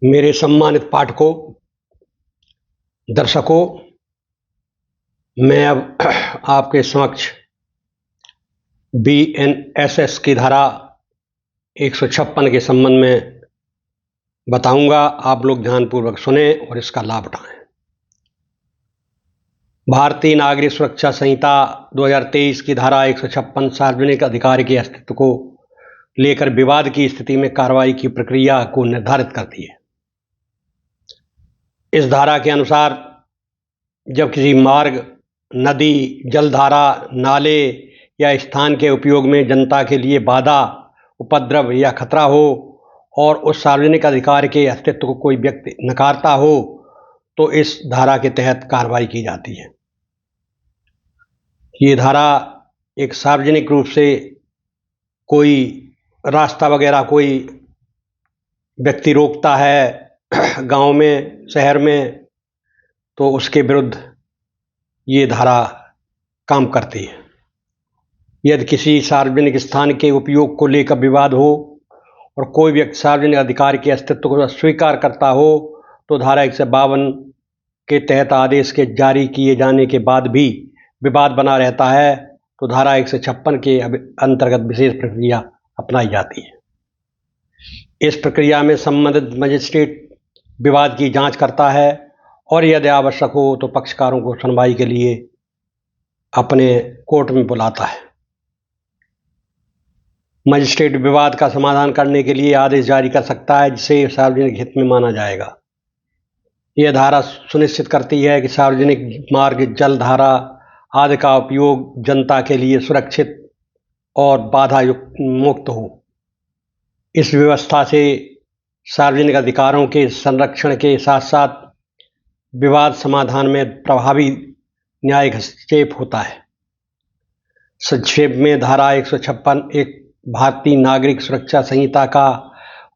मेरे सम्मानित पाठकों, दर्शकों, मैं अब आपके समक्ष बीएनएसएस की धारा 156 के संबंध में बताऊंगा। आप लोग ध्यानपूर्वक सुने और इसका लाभ उठाएं। भारतीय नागरिक सुरक्षा संहिता 2023 की धारा 156 सार्वजनिक अधिकार के अस्तित्व को लेकर विवाद की स्थिति में कार्रवाई की प्रक्रिया को निर्धारित करती है। इस धारा के अनुसार जब किसी मार्ग, नदी, जलधारा, नाले या स्थान के उपयोग में जनता के लिए बाधा, उपद्रव या खतरा हो और उस सार्वजनिक अधिकार के अस्तित्व को कोई व्यक्ति नकारता हो तो इस धारा के तहत कार्रवाई की जाती है। ये धारा एक सार्वजनिक रूप से कोई रास्ता वगैरह कोई व्यक्ति रोकता है गांव में, शहर में, तो उसके विरुद्ध ये धारा काम करती है। यदि किसी सार्वजनिक स्थान के उपयोग को लेकर विवाद हो और कोई व्यक्ति सार्वजनिक अधिकार के अस्तित्व को अस्वीकार करता हो तो धारा 152 के तहत आदेश के जारी किए जाने के बाद भी विवाद बना रहता है तो धारा 156 के अंतर्गत विशेष प्रक्रिया अपनाई जाती है। इस प्रक्रिया में संबंधित मजिस्ट्रेट विवाद की जांच करता है और यदि आवश्यक हो तो पक्षकारों को सुनवाई के लिए अपने कोर्ट में बुलाता है। मजिस्ट्रेट विवाद का समाधान करने के लिए आदेश जारी कर सकता है जिसे सार्वजनिक हित में माना जाएगा। यह धारा सुनिश्चित करती है कि सार्वजनिक मार्ग, जलधारा आदि का उपयोग जनता के लिए सुरक्षित और बाधा मुक्त हो। इस व्यवस्था से सार्वजनिक अधिकारों के संरक्षण के साथ साथ विवाद समाधान में प्रभावी न्यायिक हस्तक्षेप होता है। संक्षेप में धारा 156 एक भारतीय नागरिक सुरक्षा संहिता का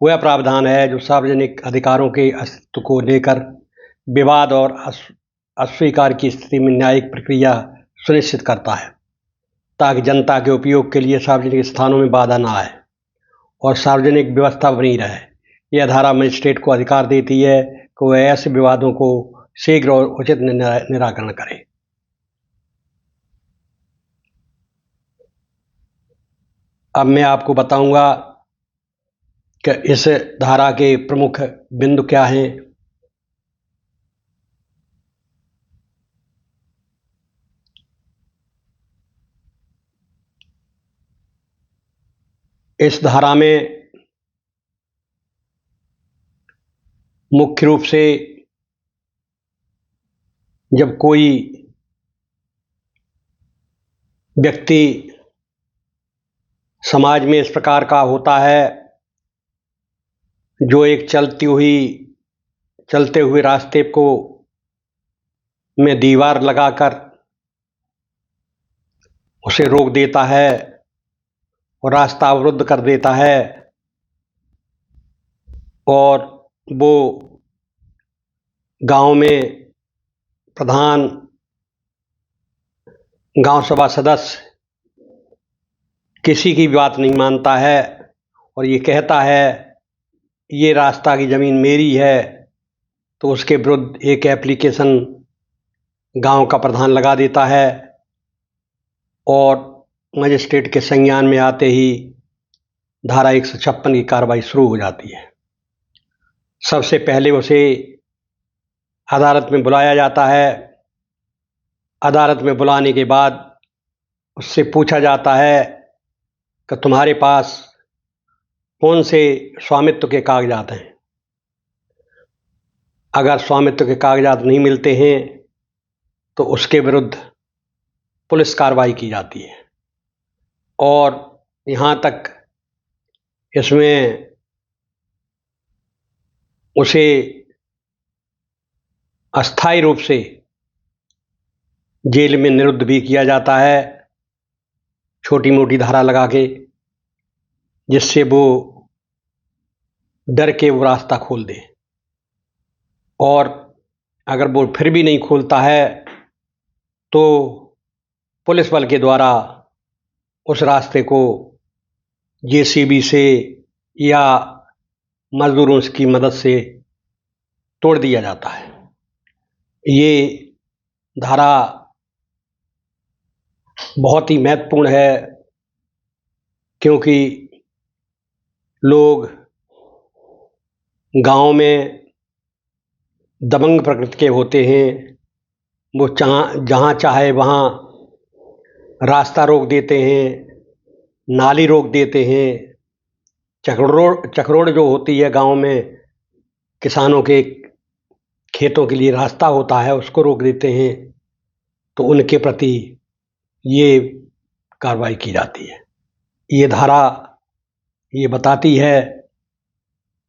वह प्रावधान है जो सार्वजनिक अधिकारों के अस्तित्व को लेकर विवाद और अस्वीकार की स्थिति में न्यायिक प्रक्रिया सुनिश्चित करता है ताकि जनता के उपयोग के लिए सार्वजनिक स्थानों में बाधा न आए और सार्वजनिक व्यवस्था बनी रहे। यह धारा मजिस्ट्रेट को अधिकार देती है कि वह ऐसे विवादों को शीघ्र और उचित निराकरण करे। अब मैं आपको बताऊंगा कि इस धारा के प्रमुख बिंदु क्या हैं। इस धारा में मुख्य रूप से जब कोई व्यक्ति समाज में इस प्रकार का होता है जो एक चलते हुए रास्ते को में दीवार लगाकर उसे रोक देता है और रास्ता अवरुद्ध कर देता है और वो गांव में प्रधान, गांव सभा सदस्य किसी की बात नहीं मानता है और ये कहता है ये रास्ता की ज़मीन मेरी है, तो उसके विरुद्ध एक एप्लीकेशन गांव का प्रधान लगा देता है और मजिस्ट्रेट के संज्ञान में आते ही धारा 156 की कार्रवाई शुरू हो जाती है। सबसे पहले उसे अदालत में बुलाया जाता है। अदालत में बुलाने के बाद उससे पूछा जाता है कि तुम्हारे पास कौन से स्वामित्व के कागजात हैं। अगर स्वामित्व के कागजात नहीं मिलते हैं तो उसके विरुद्ध पुलिस कार्रवाई की जाती है और यहाँ तक इसमें उसे अस्थायी रूप से जेल में निरुद्ध भी किया जाता है, छोटी मोटी धारा लगा के, जिससे वो डर के वो रास्ता खोल दे। और अगर वो फिर भी नहीं खोलता है तो पुलिस बल के द्वारा उस रास्ते को जेसीबी से या मजदूरों की मदद से तोड़ दिया जाता है। ये धारा बहुत ही महत्वपूर्ण है, क्योंकि लोग गांव में दबंग प्रकृति के होते हैं। वो जहाँ चाहे वहाँ रास्ता रोक देते हैं, नाली रोक देते हैं। चकरोड़ जो होती है गांव में, किसानों के खेतों के लिए रास्ता होता है, उसको रोक देते हैं। तो उनके प्रति ये कार्रवाई की जाती है। ये धारा ये बताती है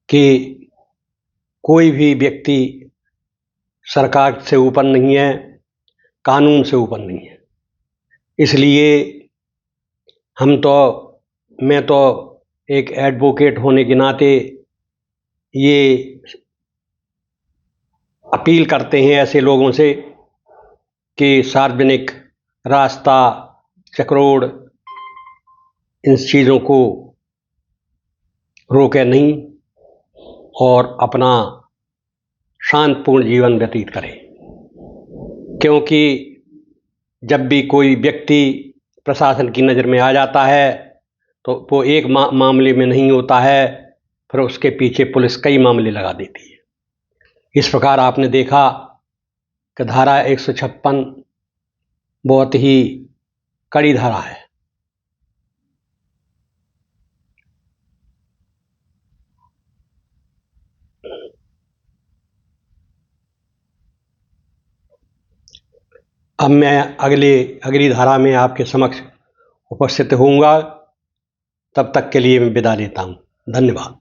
कि कोई भी व्यक्ति सरकार से ऊपर नहीं है, कानून से ऊपर नहीं है। इसलिए मैं तो एक एडवोकेट होने के नाते ये अपील करते हैं ऐसे लोगों से कि सार्वजनिक रास्ता, चकरोड़, इन चीज़ों को रोके नहीं और अपना शांतिपूर्ण जीवन व्यतीत करें। क्योंकि जब भी कोई व्यक्ति प्रशासन की नज़र में आ जाता है तो वो एक मामले में नहीं होता है, फिर उसके पीछे पुलिस कई मामले लगा देती है। इस प्रकार आपने देखा कि धारा 156 बहुत ही कड़ी धारा है। अब मैं अगली धारा में आपके समक्ष उपस्थित होऊंगा। तब तक के लिए मैं विदा लेता हूँ। धन्यवाद।